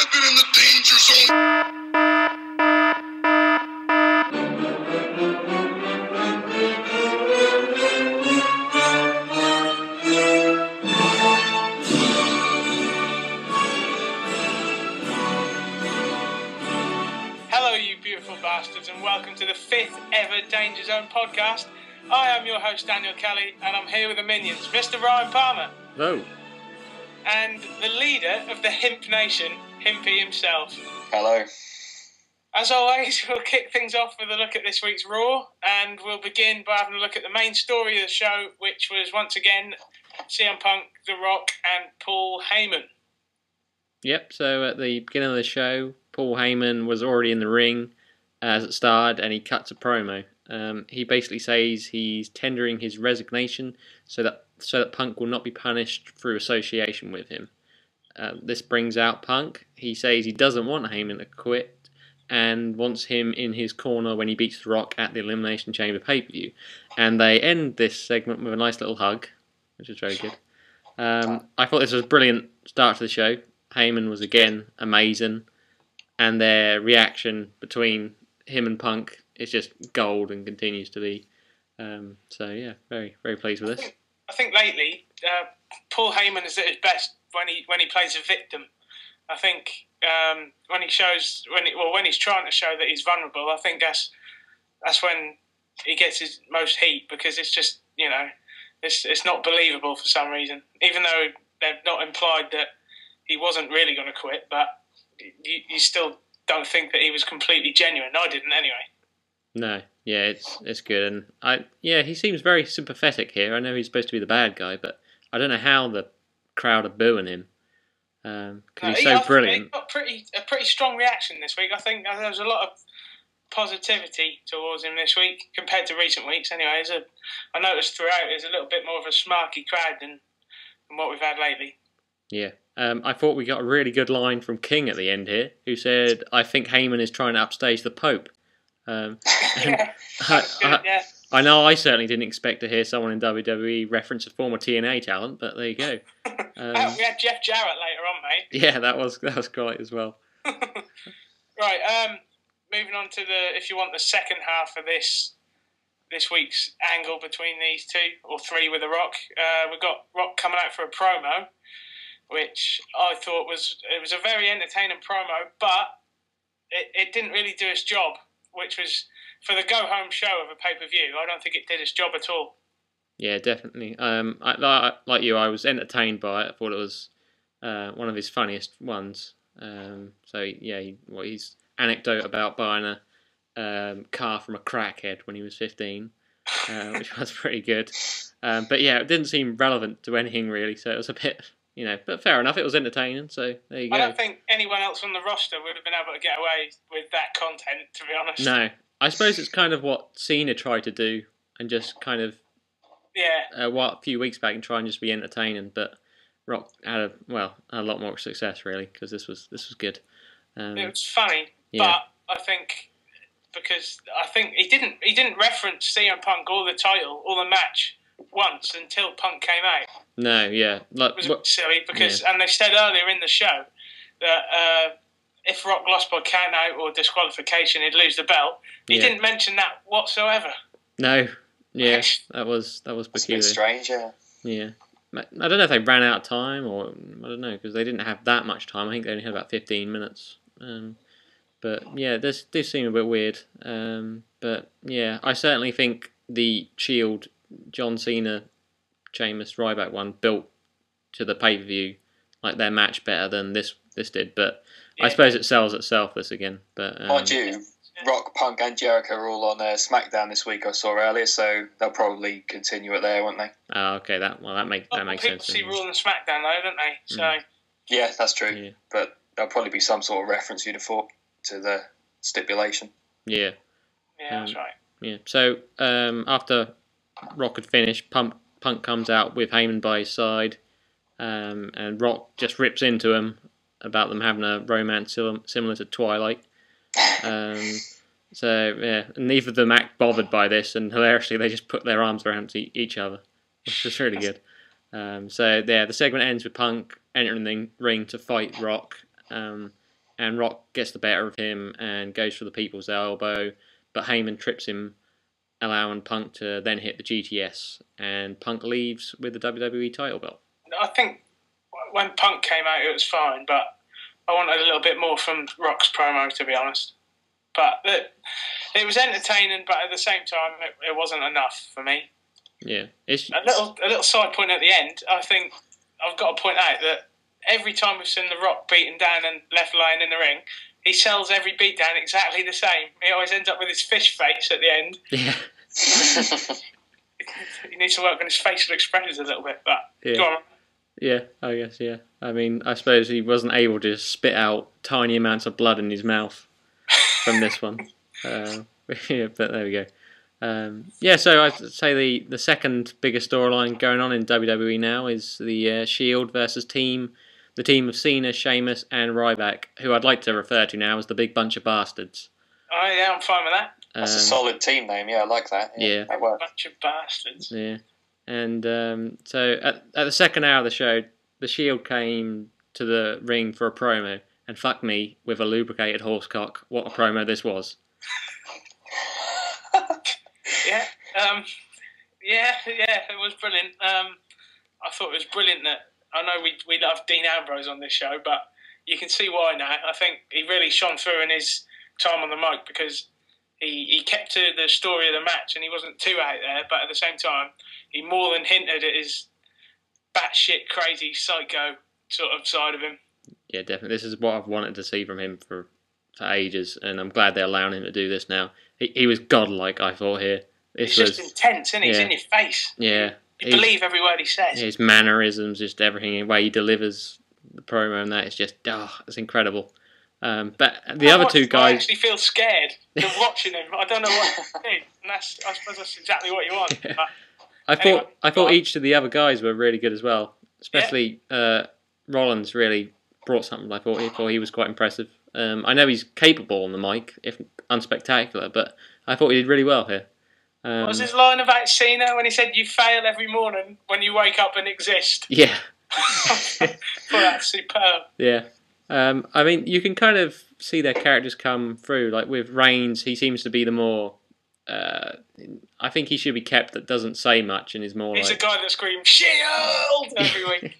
I've been in the danger zone. Hello, you beautiful bastards, and welcome to the 5th ever Danger Zone podcast. I am your host, Daniel Kelly, and I'm here with the minions, Mr. Ryan Palmer. Hello. And the leader of the Himp Nation, Himpy himself. Hello. As always, we'll kick things off with a look at this week's Raw, and we'll begin by having a look at the main story of the show, which was, once again, CM Punk, The Rock, and Paul Heyman. Yep, so at the beginning of the show, Paul Heyman was already in the ring as it started, and he cuts a promo. He basically says he's tendering his resignation so that Punk will not be punished through association with him. This brings out Punk. He says he doesn't want Heyman to quit and wants him in his corner when he beats The Rock at the Elimination Chamber PPV. And they end this segment with a nice little hug, which is very good. I thought this was a brilliant start to the show. Heyman was again amazing, and their reaction between him and Punk is just gold and continues to be. So yeah, very very pleased with this. I think lately Paul Heyman is at his best when he plays a victim. I think when he's trying to show that he's vulnerable, I think that's when he gets his most heat, because it's just, you know, it's not believable for some reason. Even though they've not implied that he wasn't really going to quit, but you still don't think that he was completely genuine. I didn't anyway. No, yeah, it's good, and he seems very sympathetic here. I know he's supposed to be the bad guy, but I don't know how the crowd are booing him because he's so brilliant. He got a pretty strong reaction this week. I think there was a lot of positivity towards him this week compared to recent weeks. Anyway, I noticed throughout there's a little bit more of a smarky crowd than what we've had lately. Yeah. I thought we got a really good line from King at the end here, who said, "I think Heyman is trying to upstage the Pope." Yeah. I know I certainly didn't expect to hear someone in WWE reference a former TNA talent, but there you go. We had Jeff Jarrett later on, mate. Yeah, that was great as well. Right, moving on to if you want the second half of this week's angle between these two, or three with The Rock, we've got Rock coming out for a promo, which I thought was a very entertaining promo, but it didn't really do its job, which was for the go-home show of a pay-per-view. I don't think it did its job at all. Yeah, definitely. Like you, I was entertained by it. I thought it was one of his funniest ones. His anecdote about buying a car from a crackhead when he was 15, which was pretty good. But yeah, it didn't seem relevant to anything really, so it was a bit... You know, but fair enough, it was entertaining, so there you go. I don't think anyone else on the roster would have been able to get away with that content, to be honest. No. I suppose it's kind of what Cena tried to do, and just kind of... Yeah. A few weeks back and try and just be entertaining, but Rock had a lot more success, really, because this was good. It was funny, yeah. But I think... Because I think he didn't reference CM Punk or the title or the match once until Punk came out. No, yeah. It was a bit silly because, and they said earlier in the show that if Rock lost by count out or disqualification, he'd lose the belt. He didn't mention that whatsoever. No, yeah, that was peculiar. It's a bit strange, yeah. Yeah, I don't know if they ran out of time or I don't know, because they didn't have that much time. I think they only had about 15 minutes. But yeah, this seemed a bit weird. But yeah, I certainly think the Shield John Cena, Sheamus, Ryback one built to the pay-per-view, like their match better than this did. But I suppose it sells itself this again. But mind you, Rock, Punk, and Jericho are all on SmackDown this week. I saw earlier, so they'll probably continue it there, won't they? Oh, okay. That makes sense. People see Raw and SmackDown though, don't they? So yeah, that's true. Yeah. But there'll probably be some sort of reference you'd have thought to the stipulation. Yeah. Yeah, that's right. Yeah. So after Rock had finished, Punk comes out with Heyman by his side, and Rock just rips into him about them having a romance similar to Twilight. So yeah, neither of them act bothered by this, and hilariously they just put their arms around each other, which is really good. So yeah, the segment ends with Punk entering the ring to fight Rock. and Rock gets the better of him and goes for the People's Elbow, but Heyman trips him, allowing Punk to then hit the GTS, and Punk leaves with the WWE title belt. I think when Punk came out, it was fine, but I wanted a little bit more from Rock's promo, to be honest. But it was entertaining, but at the same time, it wasn't enough for me. Yeah, a little side point at the end. I think I've got to point out that every time we've seen The Rock beaten down and left lying in the ring, he sells every beatdown exactly the same. He always ends up with his fish face at the end. Yeah. He needs to work on his facial expressions a little bit, but go on. Yeah, I guess, yeah. I mean, I suppose he wasn't able to spit out tiny amounts of blood in his mouth from this one. Yeah, but there we go. So I'd say the second biggest storyline going on in WWE now is the Shield versus the team of Cena, Sheamus, and Ryback, who I'd like to refer to now as the Big Bunch of Bastards. Oh yeah, I'm fine with that. That's a solid team name. Yeah, I like that. Yeah, that works. Bunch of bastards. Yeah, and so at the second hour of the show, the Shield came to the ring for a promo, and fuck me with a lubricated horsecock. What a promo this was! Yeah, it was brilliant. I thought it was brilliant that I know we love Dean Ambrose on this show, but you can see why now. I think he really shone through in his time on the mic because he kept to the story of the match and he wasn't too out there, but at the same time, he more than hinted at his batshit crazy psycho sort of side of him. Yeah, definitely. This is what I've wanted to see from him for ages, and I'm glad they're allowing him to do this now. He was godlike, I thought, here. It's just intense, isn't it? He's in your face. Yeah. You believe every word he says. His mannerisms, just everything, the way he delivers the promo and that, it's just, it's incredible. But the other two guys... I actually feel scared watching him. I don't know what to do. And I suppose that's exactly what you want. Yeah. But I thought each of the other guys were really good as well. Especially Rollins really brought something. I thought he was quite impressive. I know he's capable on the mic, if unspectacular, but I thought he did really well here. What was his line about Cena when he said, "You fail every morning when you wake up and exist"? Yeah. Well, that's superb. Yeah. I mean, you can kind of see their characters come through. Like with Reigns, he seems to be the more... I think he should be kept that doesn't say much and is more He's a guy that screams, "Shield!" every week.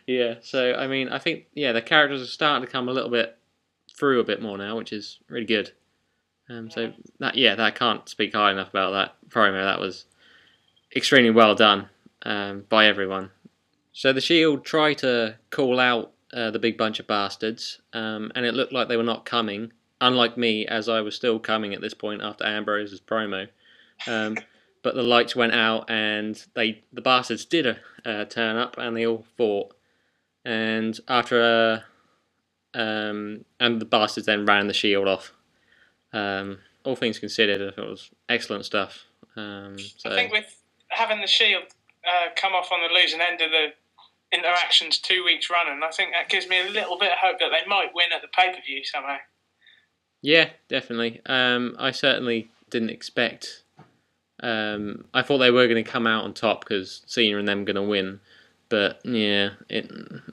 Yeah, so, I mean, I think, the characters are starting to come a little bit through a bit more now, which is really good. So, that can't speak high enough about that promo. That was extremely well done by everyone. So the Shield tried to call out the Big Bunch of Bastards, and it looked like they were not coming, unlike me, as I was still coming at this point after Ambrose's promo. But the lights went out, and the Bastards did turn up, and they all fought. And after and the Bastards then ran the Shield off. All things considered, I thought it was excellent stuff. I think with having the Shield come off on the losing end of the interactions 2 weeks running, I think that gives me a little bit of hope that they might win at the pay-per-view somehow. Yeah, definitely. I certainly didn't expect... I thought they were going to come out on top because Cena and them going to win. But, I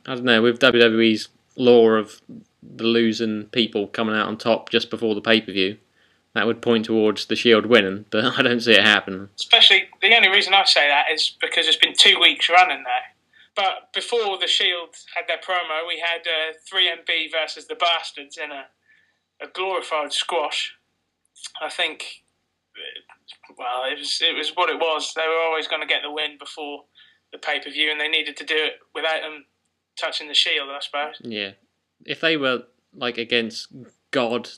don't know, with WWE's law of the losing people coming out on top just before the pay-per-view, that would point towards the Shield winning, but I don't see it happen. Especially, the only reason I say that is because it's been 2 weeks running now. But before the Shield had their promo, we had 3MB versus the Bastards in a glorified squash. I think, well, it was what it was. They were always going to get the win before the pay-per-view, and they needed to do it without them touching the Shield, I suppose. Yeah. If they were, like, against God,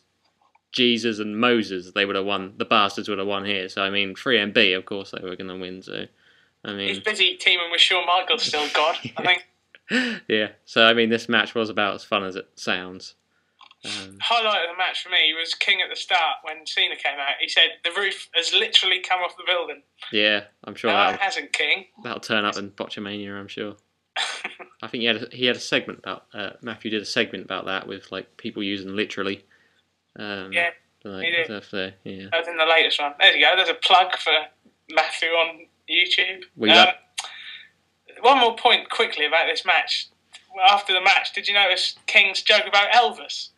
Jesus and Moses, they would have won. The Bastards would have won here. So, I mean, 3MB, of course, they were going to win, so... I mean, he's busy teaming with Shawn Michaels still, God, I think. Yeah, so I mean, this match was about as fun as it sounds. Highlight of the match for me was King at the start when Cena came out. He said, "The roof has literally come off the building." Yeah, I'm sure it hasn't, King. That'll turn up in Botchamania, I'm sure. I think he had a segment about Matthew did a segment about that with like people using literally. Yeah, like, he did. Stuff there, yeah. That was in the latest one. There you go. There's a plug for Matthew on YouTube. One more point quickly about this match. After the match, did you notice King's joke about Elvis?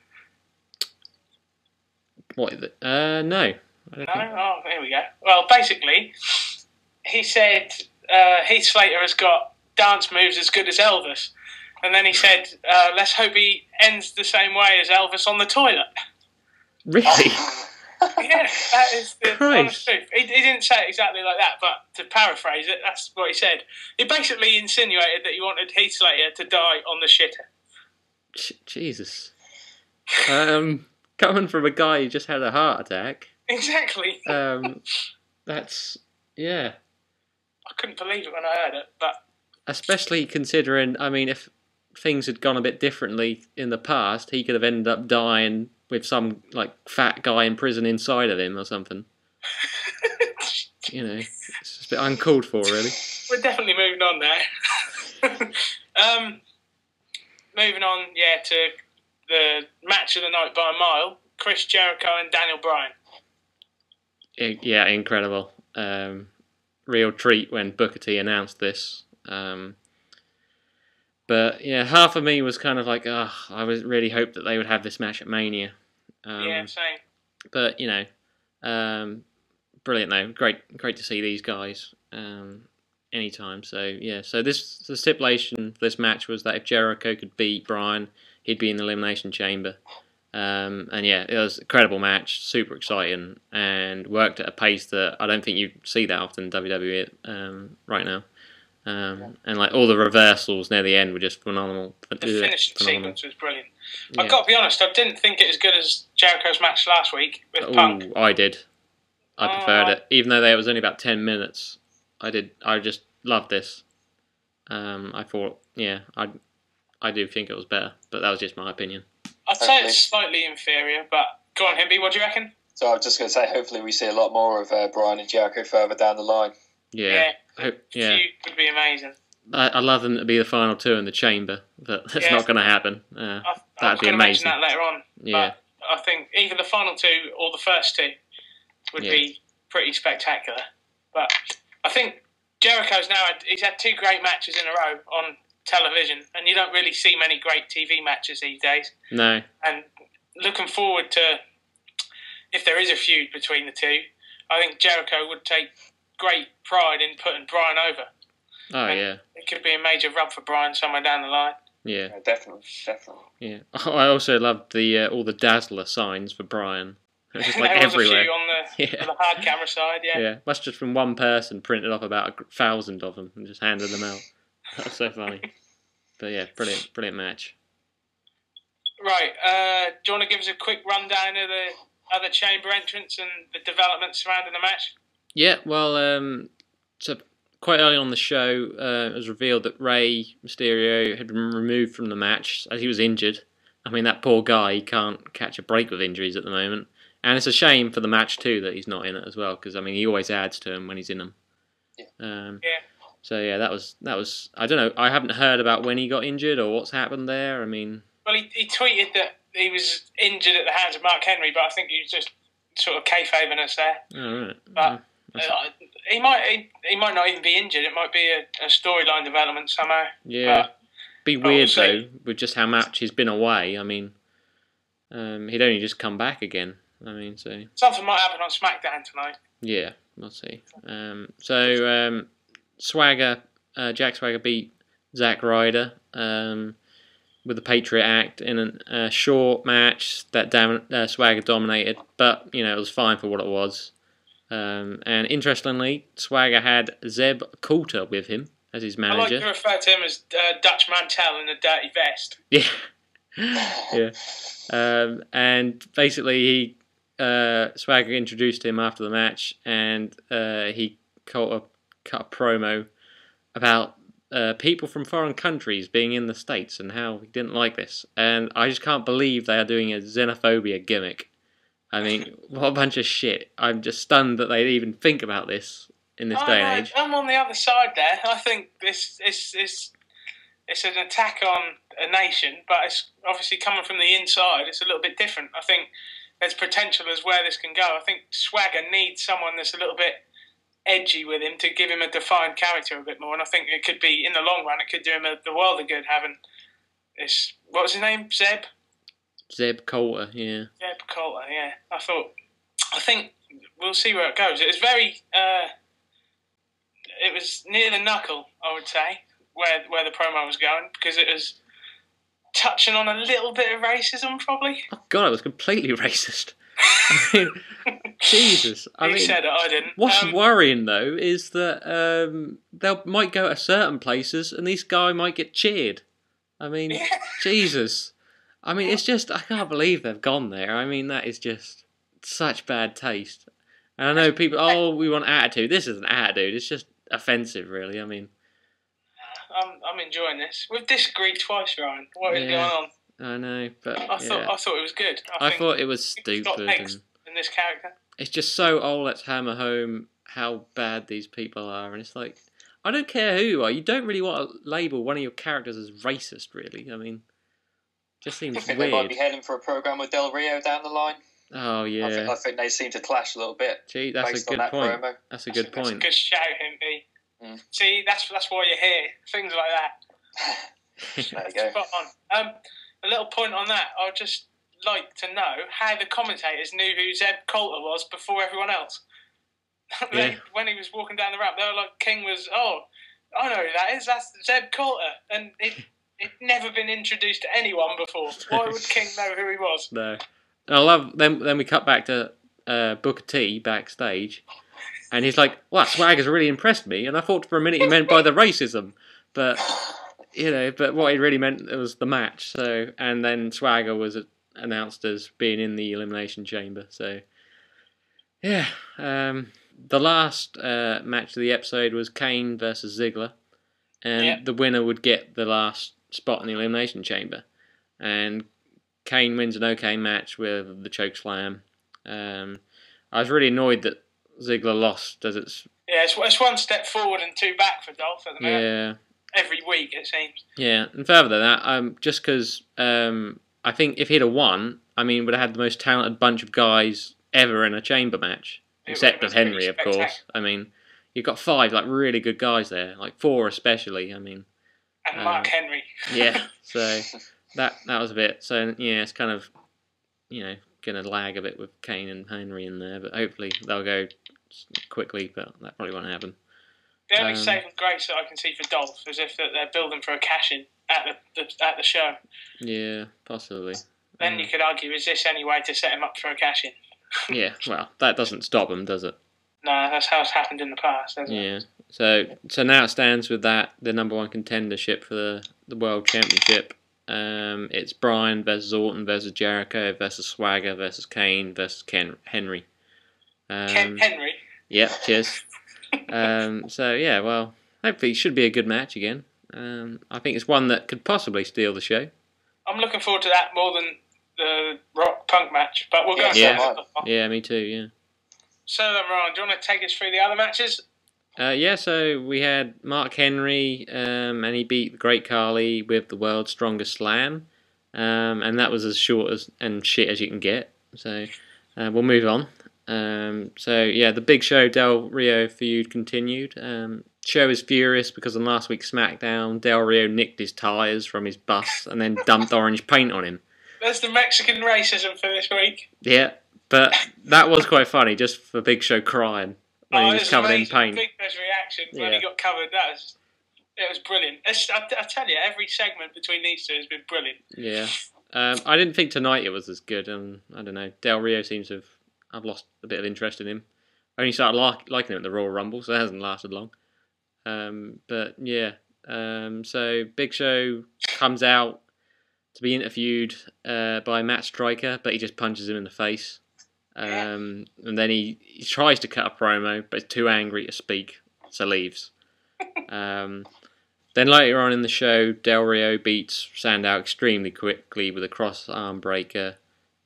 What? No. I don't No? think- Oh, here we go. Well, basically, he said Heath Slater has got dance moves as good as Elvis. And then he said, let's hope he ends the same way as Elvis on the toilet. Really? Yeah, that is the Christ. honest truth. He didn't say it exactly like that, but to paraphrase it, that's what he said. He basically insinuated that he wanted Heath Slater to die on the shitter. Jesus. Coming from a guy who just had a heart attack. Exactly. That's yeah. I couldn't believe it when I heard it, but Especially considering, I mean, if things had gone a bit differently in the past, he could have ended up dying with some like fat guy in prison inside of him or something. You know, it's just a bit uncalled for, really. we're definitely moving on now. Moving on, to the match of the night by a mile: Chris Jericho and Daniel Bryan. Yeah, incredible. Real treat when Booker T announced this. But yeah, half of me was kind of like, I was really hoped that they would have this match at Mania. Yeah, same. But you know, brilliant though. Great to see these guys anytime. So yeah, so the stipulation for this match was that if Jericho could beat Bryan, he'd be in the Elimination Chamber. And yeah, it was an incredible match, super exciting, and worked at a pace that I don't think you see that often in WWE right now. And like all the reversals near the end were just phenomenal. The finishing sequence was brilliant. Yeah. I've got to be honest, I didn't think it as good as Jericho's match last week with Punk. I did. I preferred it, even though it was only about 10 minutes. I did. I just loved this. I thought, I do think it was better, but that was just my opinion. I'd say it's slightly inferior, but go on, Himpy, what do you reckon? So I was just going to say, hopefully we see a lot more of Bryan and Jericho further down the line. Yeah. Feud would be amazing. I'd love them to be the final two in the chamber, but that's not going to happen. That'd be amazing. Mention that later on. Yeah. But I think either the final two or the first two would be pretty spectacular. But I think Jericho's he's had two great matches in a row on television, and you don't really see many great TV matches these days. No. And looking forward to, if there is a feud between the two, I think Jericho would take great pride in putting Bryan over. Oh, and yeah. It could be a major rub for Bryan somewhere down the line. Yeah. Definitely. Yeah. I also loved the all the Dazzler signs for Bryan. It was just like there was everywhere. a few on the hard camera side, Yeah. Must just from one person printed off about 1,000 of them and just handed them out. That was so funny. But yeah, brilliant match. Right. Do you want to give us a quick rundown of the other chamber entrants and the developments surrounding the match? Yeah, well, so quite early on the show, it was revealed that Rey Mysterio had been removed from the match as he was injured. I mean, that poor guy, he can't catch a break with injuries at the moment. And it's a shame for the match too that he's not in it as well, because I mean, he always adds to him when he's in them. Yeah. So yeah, that was. I don't know. I haven't heard about when he got injured or what's happened there. I mean, well, he tweeted that he was injured at the hands of Mark Henry, but I think he was just sort of kayfabing us there. Oh, right. But he might not even be injured. It might be a storyline development somehow. Yeah, but be weird though with just how much he's been away. I mean, he'd only just come back again. I mean, so something might happen on SmackDown tonight. Yeah, we'll see. Swagger, Jack Swagger beat Zack Ryder with the Patriot Act in a short match that Swagger dominated, but you know it was fine for what it was. And interestingly, Swagger had Zeb Coulter with him as his manager. I like to refer to him as Dutch Mantel in a dirty vest. Yeah, yeah. And basically, Swagger introduced him after the match, and he cut a promo about people from foreign countries being in the States and how he didn't like this. And I just can't believe they are doing a xenophobia gimmick. I mean, what a bunch of shit. I'm just stunned that they'd even think about this in this day and age. I'm on the other side there. I think it's an attack on a nation, but it's obviously coming from the inside. It's a little bit different. I think there's potential as where this can go. I think Swagger needs someone that's a little bit edgy with him to give him a defined character a bit more, and I think it could be, in the long run, it could do him the world of good having this, what was his name, Zeb? Zeb Coulter, yeah. Zeb Coulter, yeah. I think we'll see where it goes. It was very, it was near the knuckle, I would say, where the promo was going, because it was touching on a little bit of racism, probably. Oh God, it was completely racist. I mean, Jesus. You said it, I didn't. What's worrying though is that they might go to certain places and this guy might get cheered. I mean, Yeah. Jesus. I mean, it's just, I can't believe they've gone there. I mean, that is just such bad taste. And I know people, oh, we want attitude. This isn't attitude. It's just offensive, really. I mean, I'm enjoying this. We've disagreed twice, Ryan. What is going on? I know, but I thought it was good. I thought it was stupid. In this character, it's just so old. Let's hammer home how bad these people are, and it's like, I don't care who you are. You don't really want to label one of your characters as racist, really. I mean, just seems I think weird. they might be heading for a program with Del Rio down the line. Oh yeah, I think they seem to clash a little bit. Gee, that's a good point. That's a good point. That's a good shout, Himpy. See, that's why you're here. Things like that. There you go. Spot on. A little point on that. I'd just like to know how the commentators knew who Zeb Coulter was before everyone else. When he was walking down the ramp, they were like, King was, oh, I know who that is. That's Zeb Coulter. And it'd never been introduced to anyone before. Why would King know who he was? No. I love, then we cut back to Booker T backstage. And he's like, well, Swagger's really impressed me. And I thought for a minute he meant by the racism. But... but what he really meant was the match. So, and then Swagger was announced as being in the Elimination Chamber. So, yeah. The last match of the episode was Kane versus Ziggler, and the winner would get the last spot in the Elimination Chamber. And Kane wins an okay match with the choke slam. I was really annoyed that Ziggler lost, as it's... Yeah, it's one step forward and two back for Dolph at the minute. Yeah. Every week, it seems. Yeah, and further than that, just because I think if he'd have won, I mean, would have had the most talented bunch of guys ever in a chamber match, except of Henry, of course. I mean, you've got 5 like really good guys there, like 4 especially. I mean, and Mark Henry. Yeah, so that was a bit. So yeah, it's kind of going to lag a bit with Kane and Henry in there, but hopefully they'll go quickly. But that probably won't happen. The only saving grace that I can see for Dolph is if they're building for a cash-in at the show. Yeah, possibly. Then you could argue, is this any way to set him up for a cash-in? Yeah, well, that doesn't stop him, does it? No, that's how it's happened in the past, hasn't it? Yeah. So now it stands with that, the number 1 contendership for the World Championship. It's Bryan versus Orton versus Jericho versus Swagger versus Kane versus Henry. Ken Henry? Yeah, cheers. So yeah, well, hopefully it should be a good match again. I think it's one that could possibly steal the show. I'm looking forward to that more than the Rock Punk match, but we'll go Yeah, me too, yeah. So then, Ryan, do you want to take us through the other matches? So we had Mark Henry, and he beat the Great Khali with the World's Strongest Slam, and that was as short and shit as you can get. So we'll move on. The Big Show Del Rio feud continued. Show is furious because on last week's SmackDown, Del Rio nicked his tyres from his bus and then dumped orange paint on him. There's the Mexican racism for this week. Yeah, but that was quite funny, just for Big Show crying when he was covered in paint. Big Show's reaction when he got covered, it was brilliant. I tell you, every segment between these two has been brilliant. Yeah. I didn't think tonight it was as good, and I don't know, Del Rio seems to have... I've lost a bit of interest in him. I only started liking him at the Royal Rumble, so it hasn't lasted long. So Big Show comes out to be interviewed by Matt Striker, but he just punches him in the face. And then he tries to cut a promo, but is too angry to speak, so leaves. Then later on in the show, Del Rio beats Sandow extremely quickly with a cross arm breaker.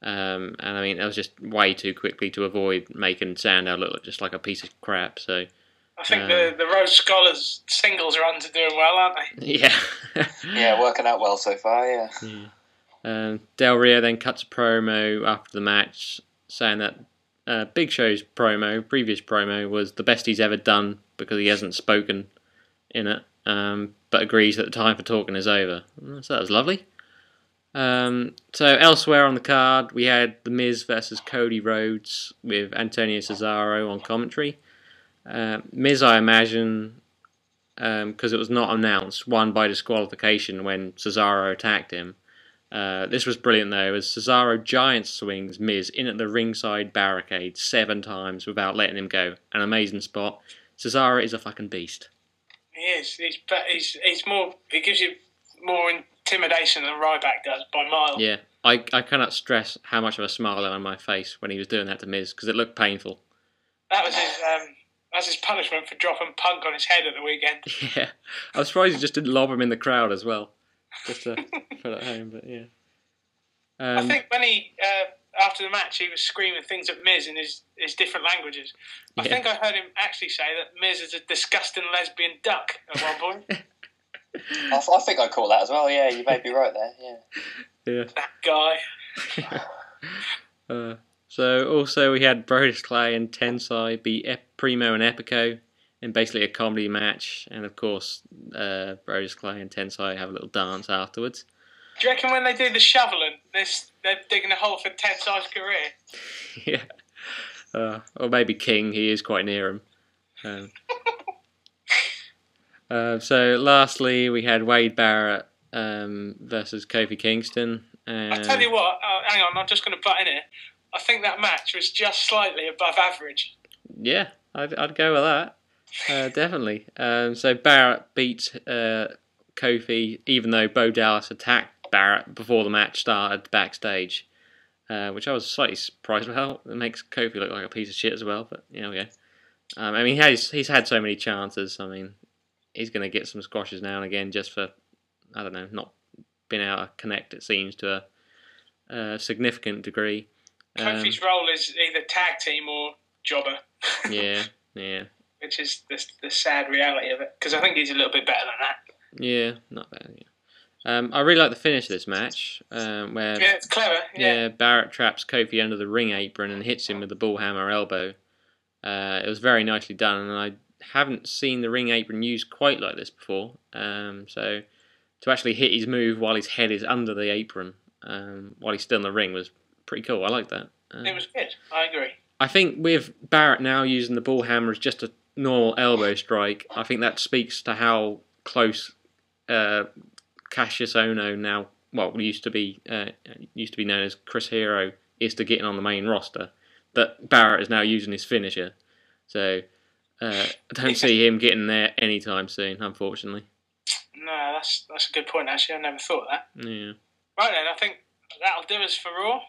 And I mean, that was just way too quickly to avoid making Sandow look just like a piece of crap. So I think the Rhodes Scholars singles runs are doing well, aren't they? Yeah. Yeah, working out well so far, yeah. Del Rio then cuts a promo after the match saying that Big Show's previous promo, was the best he's ever done because he hasn't spoken in it, but agrees that the time for talking is over. So that was lovely. So elsewhere on the card, we had The Miz versus Cody Rhodes with Antonio Cesaro on commentary. Miz, I imagine, because it was not announced, won by disqualification when Cesaro attacked him. This was brilliant though, as Cesaro giant swings Miz in at the ringside barricade 7 times without letting him go. An amazing spot. Cesaro is a fucking beast. He is. He's more. He gives you more intimidation than Ryback does by miles. Yeah, I cannot stress how much of a smile on my face when he was doing that to Miz, because it looked painful. That was his punishment for dropping Punk on his head at the weekend. Yeah, I was surprised he just didn't lob him in the crowd as well, just to put it home. But yeah, I think when he after the match he was screaming things at Miz in his different languages. I think I heard him actually say that Miz is a disgusting lesbian duck at one point. I think I caught that as well. Yeah, you may be right there. Yeah. That guy. So also we had Brodus Clay and Tensai beat Primo and Epico in basically a comedy match, and of course Brodus Clay and Tensai have a little dance afterwards. Do you reckon when they do the shoveling, they're digging a hole for Tensai's career? Yeah. Or maybe King, he is quite near him. So lastly, we had Wade Barrett versus Kofi Kingston. I tell you what, hang on, I'm just going to butt in here. I think that match was just slightly above average. Yeah, I'd go with that. Definitely. So Barrett beat Kofi, even though Bo Dallas attacked Barrett before the match started backstage, which I was slightly surprised about. It makes Kofi look like a piece of shit as well, but yeah, okay. I mean, he's had so many chances. I mean, he's going to get some squashes now and again just for, I don't know, not being able to connect, it seems, to a significant degree. Kofi's role is either tag team or jobber. Yeah. Which is the sad reality of it, because I think he's a little bit better than that. Yeah, not bad. Yeah. I really like the finish of this match, where it's clever. Yeah, Barrett traps Kofi under the ring apron and hits him with the bullhammer elbow. It was very nicely done, and I haven't seen the ring apron used quite like this before. So to actually hit his move while his head is under the apron, while he's still in the ring, was pretty cool. I like that. It was good. I agree. I think with Barrett now using the bull hammer as just a normal elbow strike, I think that speaks to how close Cassius Ohno now, used to be known as Chris Hero, is to getting on the main roster. That Barrett is now using his finisher. So I don't see him getting there anytime soon, unfortunately. No, that's a good point, actually. I never thought of that. Yeah. Right then, I think that'll do us for Raw.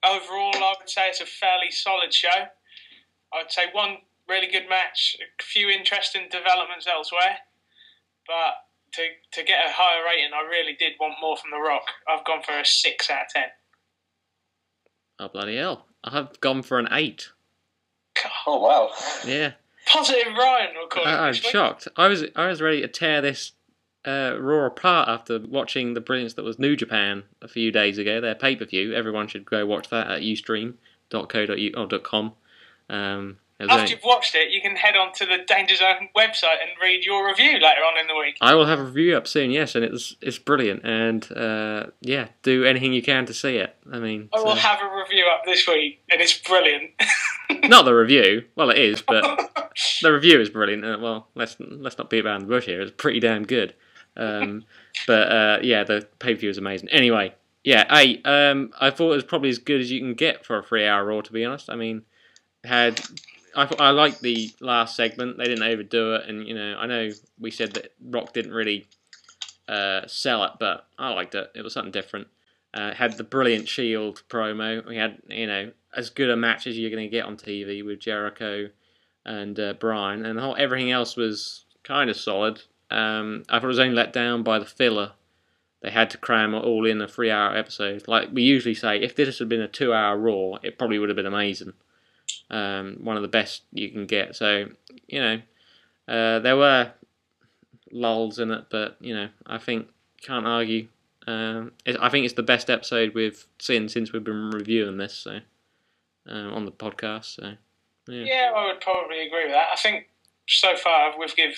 Overall, I would say it's a fairly solid show. I would say one really good match, a few interesting developments elsewhere. But to get a higher rating, I really did want more from The Rock. I've gone for a 6 out of 10. Oh, bloody hell. I've gone for an 8. Oh, wow. Yeah. Positive Ryan, we'll call it. I'm shocked. I was ready to tear this Raw apart after watching the brilliance that was New Japan a few days ago, their pay-per-view. Everyone should go watch that at ustream.co.com. After you've watched it, you can head on to the Danger Zone website and read your review later on in the week. I will have a review up soon, yes, and it's brilliant. And do anything you can to see it. I mean, I will have a review up this week, and it's brilliant. Not the review. Well, it is, but the review is brilliant. Let's not beat around the bush here. It's pretty damn good. The pay-per-view is amazing. Anyway, I thought it was probably as good as you can get for a 3-hour Raw, to be honest. I mean, I liked the last segment. They didn't overdo it, and I know we said that Rock didn't really sell it, but I liked it. It was something different. Had the brilliant Shield promo. We had as good a match as you're going to get on TV with Jericho and Bryan, and everything else was kind of solid. I thought it was only let down by the filler. They had to cram it all in a 3-hour episode. Like we usually say, if this had been a 2-hour Raw, it probably would have been amazing. One of the best you can get. So, there were lulls in it, but, I think, can't argue. I think it's the best episode we've seen since we've been reviewing this, so on the podcast. So, yeah, I would probably agree with that. I think so far we've given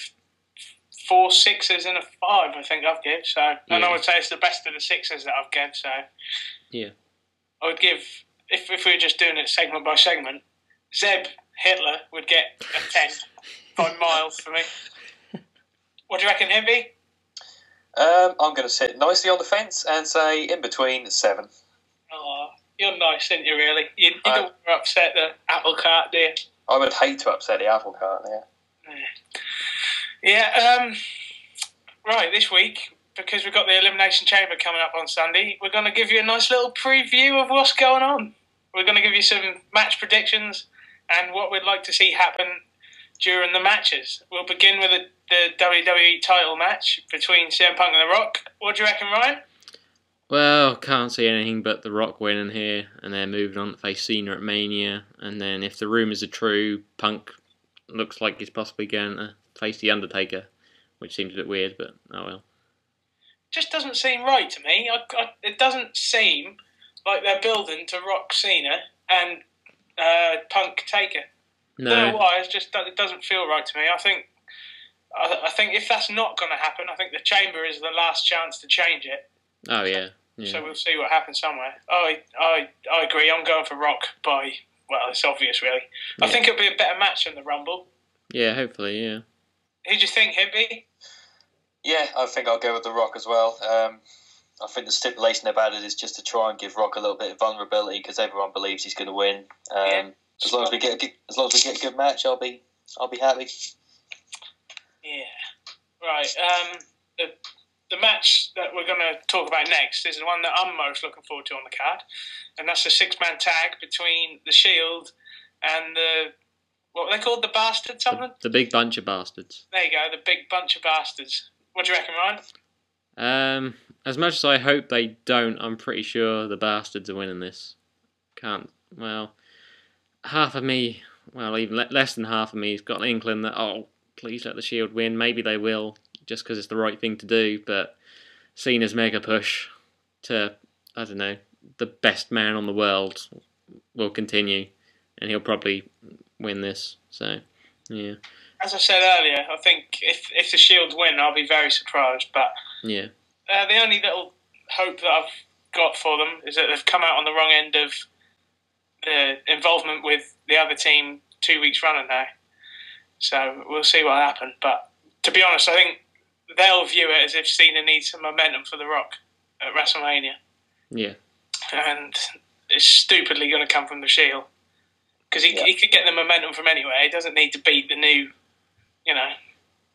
4 6s and a 5, I think I've given. So, and I would say it's the best of the 6s that I've given. So, yeah, I would give, if we were just doing it segment by segment, Zeb Hitler would get a 10 by miles for me. What do you reckon, Himpy? I'm going to sit nicely on the fence and say in between 7. Oh, you're nice, aren't you, really? You don't want to upset the apple cart, do you? I would hate to upset the apple cart there. Yeah, right, this week, because we've got the Elimination Chamber coming up on Sunday, we're going to give you a nice little preview of what's going on. We're going to give you some match predictions and what we'd like to see happen during the matches. We'll begin with the WWE title match between CM Punk and The Rock. What do you reckon, Ryan? Well, can't see anything but The Rock winning here, and then moving on to face Cena at Mania. And then, if the rumours are true, Punk looks like he's possibly going to face The Undertaker, which seems a bit weird, but oh well. Just doesn't seem right to me. It doesn't seem like they're building to Rock Cena and Punk Taker. No. I don't know why. It doesn't feel right to me. I think if that's not going to happen, I think the Chamber is the last chance to change it. Oh yeah. So we'll see what happens somewhere. I agree. I'm going for Rock by, well, it's obvious really. Yeah. I think it'll be a better match than the Rumble. Yeah, hopefully, yeah. Who do you think, Himpy? Yeah, I think I'll go with The Rock as well. I think the stipulation they've added is just to try and give Rock a little bit of vulnerability because everyone believes he's going to win. As long as we get a good match, I'll be happy. Yeah. Right. The match that we're going to talk about next is the one that I'm most looking forward to on the card, and that's a 6-man tag between the Shield and what were they called? The Bastards, something? The Big Bunch of Bastards. There you go, the Big Bunch of Bastards. What do you reckon, Ryan? As much as I hope they don't, I'm pretty sure the Bastards are winning this. Half of me, even less than half of me has got an inkling that, please let the Shield win. Maybe they will, just because it's the right thing to do, but Cena's mega push to, I don't know, the best man on the world will continue, and he'll probably win this, so, yeah. As I said earlier, I think if the Shield win, I'll be very surprised, but yeah. The only little hope that I've got for them is that they've come out on the wrong end of the involvement with the other team 2 weeks running now. So we'll see what happens. But to be honest, I think they'll view it as if Cena needs some momentum for The Rock at WrestleMania. Yeah. And it's stupidly going to come from the Shield. Because he could get the momentum from anywhere. He doesn't need to beat the new, it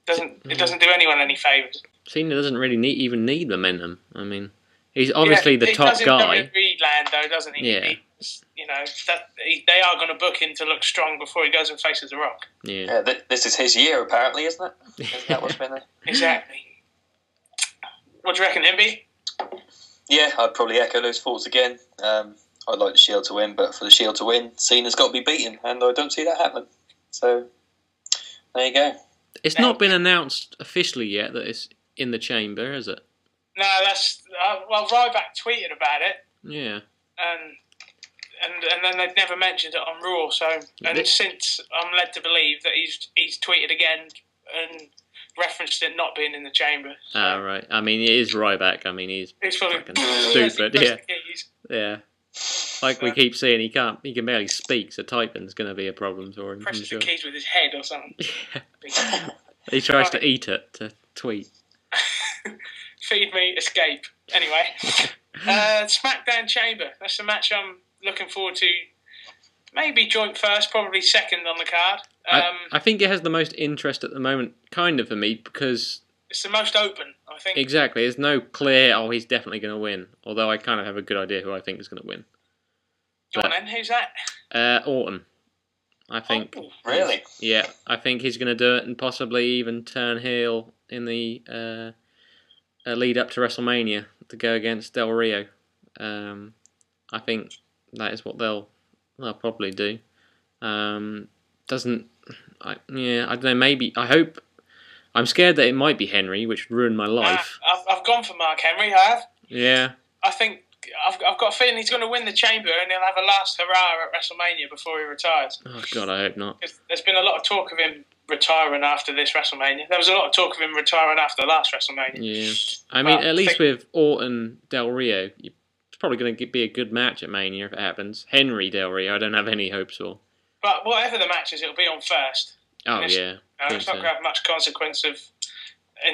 doesn't do anyone any favours. Cena doesn't really even need momentum. I mean, he's obviously the top guy. He does in WWE land, though, doesn't he? Yeah. They are going to book him to look strong before he goes and faces The Rock. Yeah. This is his year, apparently, isn't it? Isn't that what's been there? Exactly. What do you reckon, Himpy? Yeah, I'd probably echo those thoughts again. I'd like the Shield to win, but for the Shield to win, Cena's got to be beaten, and I don't see that happening. So, there you go. It's not been announced officially yet that it's in the Chamber, has it? No, that's... Ryback tweeted about it. Yeah. And then they've never mentioned it on Raw, so... And since I'm led to believe that he's tweeted again and referenced it not being in the Chamber. So. Ah, right. I mean, it is Ryback. I mean, he's fucking stupid, yeah. Yeah. Like we keep saying, he can barely speak, so typing's going to be a problem for him. Presses the keys with his head or something. Yeah. He tries to eat it to tweet. Feed me, escape. Anyway, SmackDown Chamber. That's the match I'm looking forward to. Maybe joint first, probably second on the card. I think it has the most interest at the moment, kind of for me, because... It's the most open, I think. Exactly. There's no clear, he's definitely going to win. Although I kind of have a good idea who I think is going to win. Go on then, who's that? Orton. I think. Oh, really? Yeah, I think he's going to do it and possibly even turn heel in the lead up to WrestleMania to go against Del Rio. I think that is what they'll probably do. I don't know, maybe, I hope... I'm scared that it might be Henry, which would ruin my life. I've gone for Mark Henry, I have. Yeah. I think I've got a feeling he's going to win the Chamber and he'll have a last hurrah at WrestleMania before he retires. Oh, God, I hope not. There's been a lot of talk of him retiring after this WrestleMania. There was a lot of talk of him retiring after last WrestleMania. Yeah, I mean, at least with Orton Del Rio, it's probably going to be a good match at Mania if it happens. Henry Del Rio, I don't have any hopes for. But whatever the match is, it'll be on first. Oh, yeah. It's not going to have much consequence in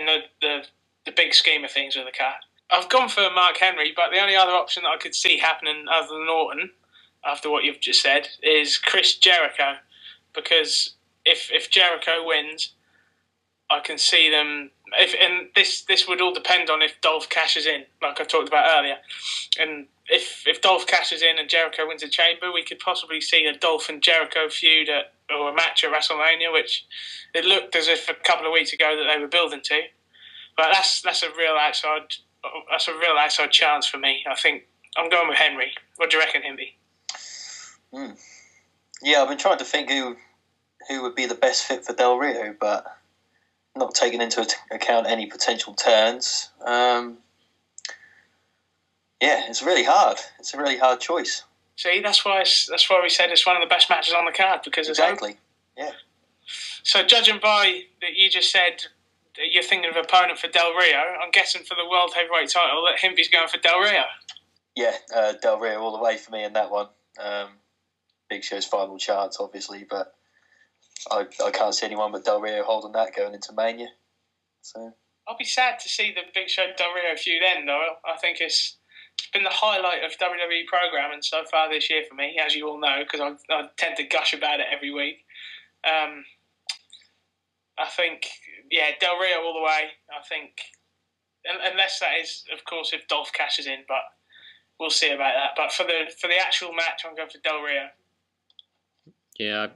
the big scheme of things with the card. I've gone for Mark Henry, but the only other option that I could see happening other than Orton, after what you've just said, is Chris Jericho. Because if Jericho wins, I can see them... and this would all depend on if Dolph cashes in, like I talked about earlier. And if Dolph cashes in and Jericho wins a Chamber, we could possibly see a Dolph and Jericho feud or a match at WrestleMania, which it looked as if a couple of weeks ago that they were building to. But that's a real outside chance for me. I think I'm going with Henry. What do you reckon, Himpy? Yeah, I've been trying to think who would be the best fit for Del Rio, but not taking into account any potential turns. Yeah, it's really hard. It's a really hard choice. See, that's why we said it's one of the best matches on the card, because it's exactly. Yeah. So judging by that, you just said that you're thinking of an opponent for Del Rio. I'm guessing for the World Heavyweight title that Himpy's going for Del Rio. Yeah, Del Rio all the way for me in that one. Big Show's final chance, obviously, but I can't see anyone but Del Rio holding that going into Mania. So I'll be sad to see the Big Show Del Rio feud end, though. I think it's been the highlight of WWE programming so far this year for me, as you all know, because I tend to gush about it every week. I think, yeah, Del Rio all the way. I think, unless that is, of course, if Dolph cashes in, but we'll see about that. But for the actual match, I'm going for Del Rio. Yeah,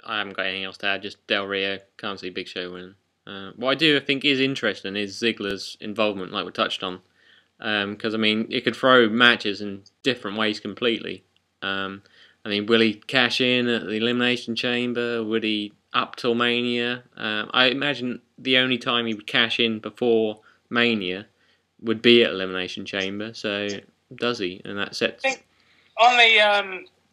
I haven't got anything else to add. Just Del Rio. Can't see Big Show winning. What I do think is interesting is Ziggler's involvement, like we touched on. Because, I mean, it could throw matches in different ways completely. I mean, will he cash in at the Elimination Chamber? Would he up till Mania? I imagine the only time he would cash in before Mania would be at Elimination Chamber. So, does he? And that sets... I think on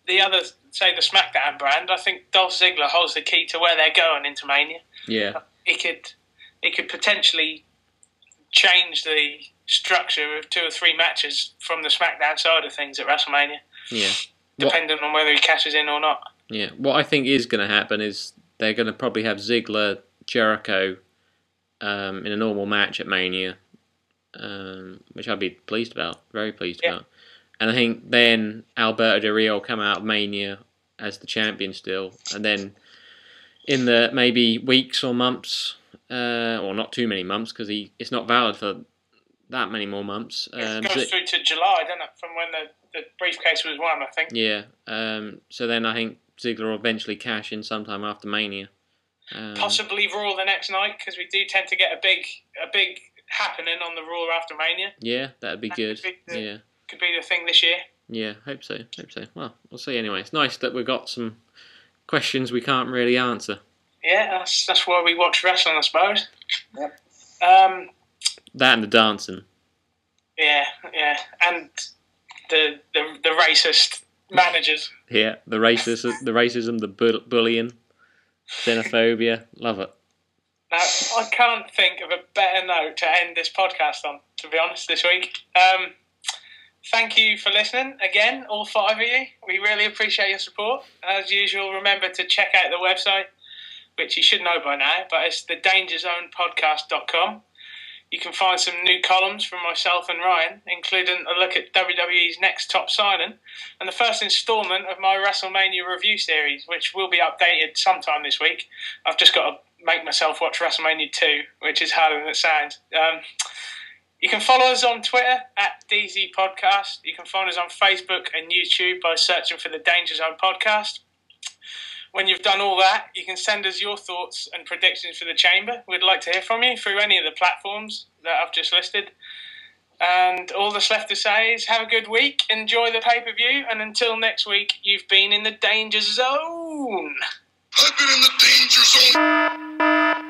the other, say, the SmackDown brand, I think Dolph Ziggler holds the key to where they're going into Mania. Yeah. He could potentially change the structure of 2 or 3 matches from the SmackDown side of things at WrestleMania. Yeah. Depending on whether he cashes in or not. Yeah. What I think is going to happen is they're going to probably have Ziggler, Jericho in a normal match at Mania, which I'd be pleased about. Very pleased about. And I think then Alberto Del Rio will come out of Mania as the champion still. And then in the maybe weeks or months, or not too many months, because it's not valid for that many more months. It goes through to July, doesn't it? From when the briefcase was won, I think. Yeah. So then I think Ziggler will eventually cash in sometime after Mania. Possibly Raw the next night, because we do tend to get a big happening on the Raw after Mania. Yeah, that'd be good. Could be the thing this year. Yeah, hope so. Well, we'll see anyway. It's nice that we've got some questions we can't really answer. Yeah, that's why we watch wrestling, I suppose. Yep. That and the dancing. Yeah, and the racist managers. Yeah, the racism, the bullying, xenophobia. Love it. Now, I can't think of a better note to end this podcast on, to be honest, this week. Thank you for listening again, all 5 of you. We really appreciate your support. As usual, remember to check out the website, which you should know by now, but it's thedangerzonepodcast.com. You can find some new columns from myself and Ryan, including a look at WWE's next top signing and the first instalment of my WrestleMania review series, which will be updated sometime this week. I've just got to make myself watch WrestleMania 2, which is harder than it sounds. You can follow us on Twitter at DZ Podcast. You can find us on Facebook and YouTube by searching for the Danger Zone Podcast. When you've done all that, you can send us your thoughts and predictions for the Chamber. We'd like to hear from you through any of the platforms that I've just listed. And all that's left to say is have a good week, enjoy the pay-per-view, and until next week, you've been in the Danger Zone. I've been in the danger zone.